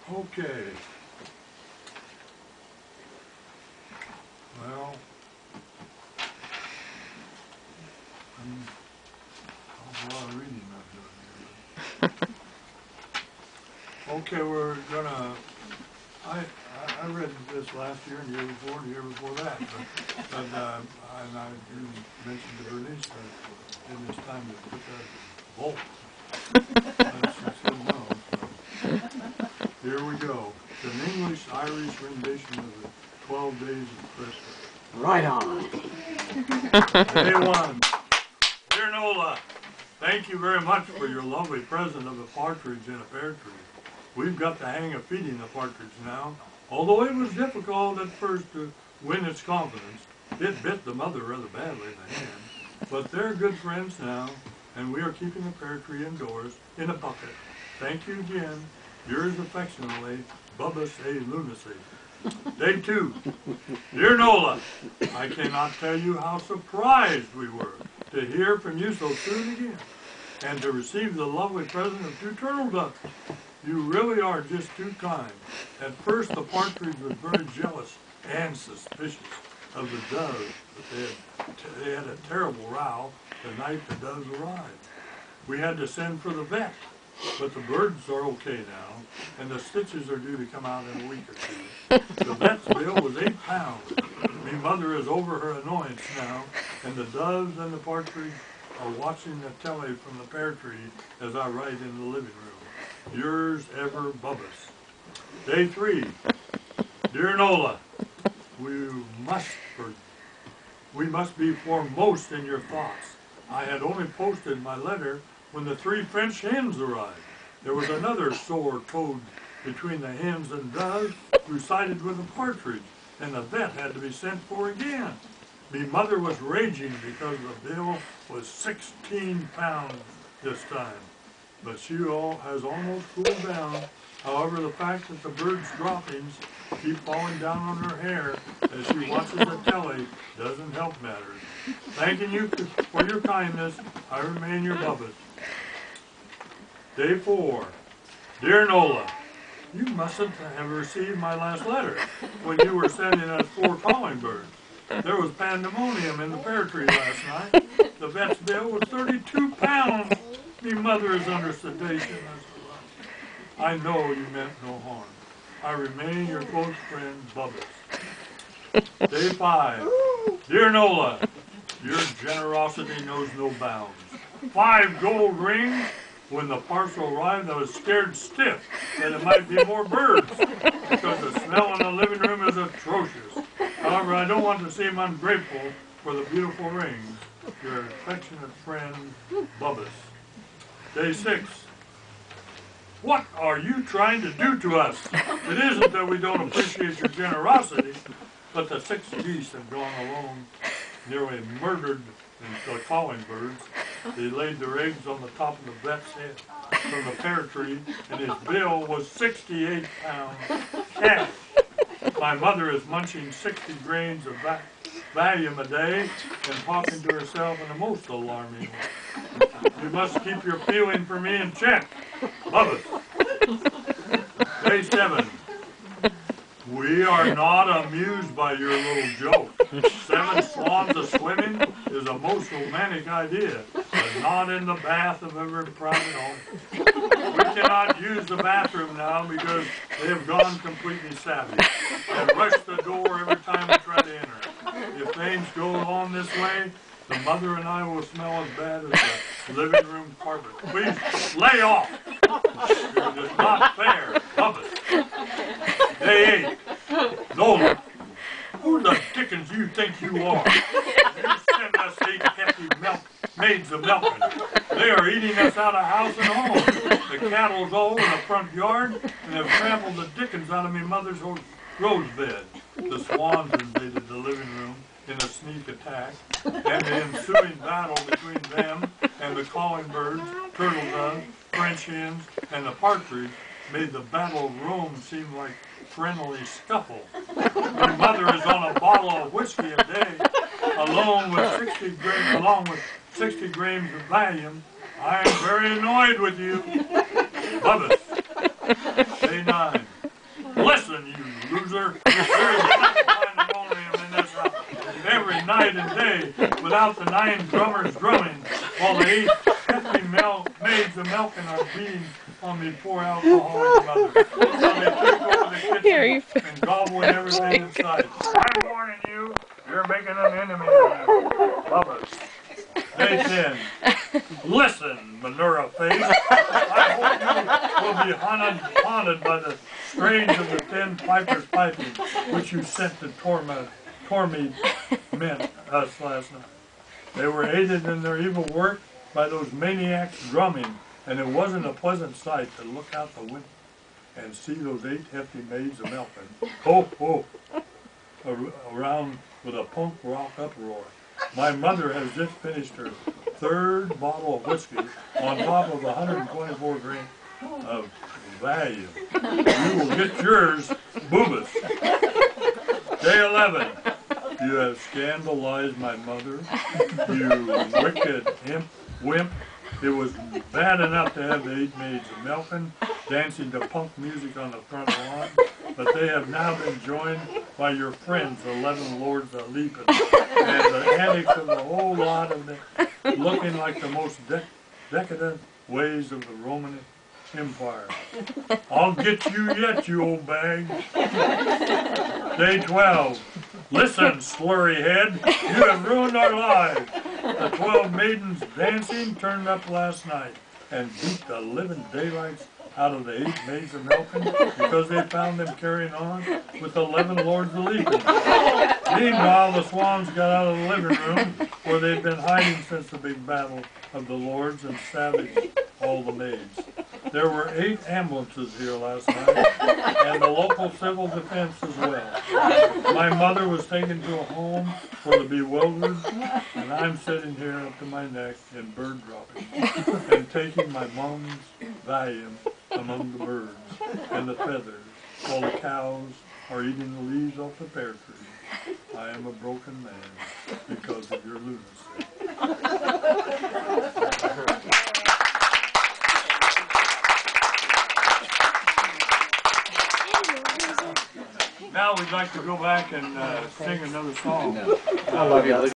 Okay. Well, a lot of reading I'm doing here. Okay, we're gonna. I read this last year and the year before and the year before that, but and I mentioned to Bernice that it is time to put that in vault. And she said no. So here we go. It's an English-Irish rendition of the 12 Days of Christmas. Right on. Day 1. Dear Nola, thank you very much for your lovely present of a partridge in a pear tree. We've got the hang of feeding the partridge now. Although it was difficult at first to win its confidence, it bit the mother rather badly in the hand. But they're good friends now, and we are keeping the pear tree indoors in a bucket. Thank you again. Yours affectionately, Bubbas A. Lunacy. Day 2. Dear Nola, I cannot tell you how surprised we were to hear from you so soon again, and to receive the lovely present of 2 turtle doves. You really are just too kind. At first the partridge was very jealous and suspicious of the doves, but they had a terrible row the night the doves arrived. We had to send for the vet, but the birds are okay now, and the stitches are due to come out in a week or 2. The vet's bill was 8 pounds. My mother is over her annoyance now, and the doves and the partridge are watching the telly from the pear tree as I write in the living room. Yours ever, Bubbas. Day 3. Dear Nola, we must be foremost in your thoughts. I had only posted my letter when the 3 French hens arrived. There was another sore toad between the hens and doves who sided with the partridge, and the vet had to be sent for again. My mother was raging because the bill was 16 pounds this time. But she has almost cooled down. However, the fact that the bird's droppings keep falling down on her hair as she watches the telly doesn't help matters. Thanking you for your kindness, I remain your Bubbas. Day 4. Dear Nola, you mustn't have received my last letter when you were sending us 4 calling birds. There was pandemonium in the pear tree last night. The vet's bill was 32 pounds. Me mother is under sedation. I know you meant no harm. I remain your close friend, Bubbas. Day 5. Dear Nola, your generosity knows no bounds. 5 gold rings. When the parcel arrived, I was scared stiff that it might be more birds, because the smell in the living room is atrocious. However, I don't want to seem ungrateful for the beautiful rings. Your affectionate friend, Bubbas. Day 6. What are you trying to do to us? It isn't that we don't appreciate your generosity, but the 6 geese have gone alone, nearly murdered the calling birds. They laid their eggs on the top of the vet's head from the pear tree, and his bill was 68 pounds cash. My mother is munching 60 grains of Valium a day and talking to herself in a most alarming way. You must keep your feeling for me in check. Bubbas. Day 7. We are not amused by your little joke. 7 swans a-swimming is a most romantic idea, but not in the bath of every private home. We cannot use the bathroom now because they have gone completely savvy and rush the door every time we try to enter. If things go on this way, the mother and I will smell as bad as the living room carpet. Please lay off. It is not fair. Bubbas. Day 8. Nola, who the dickens you think you are? You send us 8 hefty maids of milkmen. They are eating us out of house and home. The cattle's all in the front yard and have trampled the dickens out of me mother's rose bed. The swans invaded the living room in a sneak attack, and the ensuing battle between them and the calling birds, turtle doves, French hens, and the partridge made the battle room seem like friendly scuffle. My mother is on a bottle of whiskey a day, along with 60 grams of Valium. I am very annoyed with you. Bubbas. Day 9. loser. There is enough pandemonium in this house. Every night and day, without the 9 drummers drumming, while the 8 hefty maids of milking are beating on me poor alcoholic mother. So they take over the kitchen and gobble everything in sight. I'm warning you, you're making an enemy of us. Love us. Day 10. Listen, Manura face. I hope you will be haunted by the strains of the 10 pipers piping, which you sent to torment us last night. They were aided in their evil work by those maniacs drumming, and it wasn't a pleasant sight to look out the window and see those 8 hefty maids of milking, around with a punk rock uproar. My mother has just finished her 3rd bottle of whiskey on top of 124 grains of value. You will get yours, boobas. Day 11. You have scandalized my mother, you wicked wimp. It was bad enough to have the 8 maids of milking dancing to punk music on the front lawn, but they have now been joined by your friends, the 11 lords of leaping, and the addicts of the whole lot of them, looking like the most decadent ways of the Roman Empire. I'll get you yet, you old bag. Day 12. Listen, slurry head, you have ruined our lives. The 12 maidens dancing turned up last night and beat the living daylights out of the 8 maids of milking because they found them carrying on with the 11 lords of leaping. Meanwhile, the swans got out of the living room where they'd been hiding since the big battle of the lords and savaged all the maids. There were 8 ambulances here last night, and the local civil defense as well. My mother was taken to a home for the bewildered, and I'm sitting here up to my neck in bird dropping and taking my mom's Valium among the birds and the feathers while the cows are eating the leaves off the pear tree. I am a broken man because of your lunacy. Now we'd like to go back and sing another song. I love you.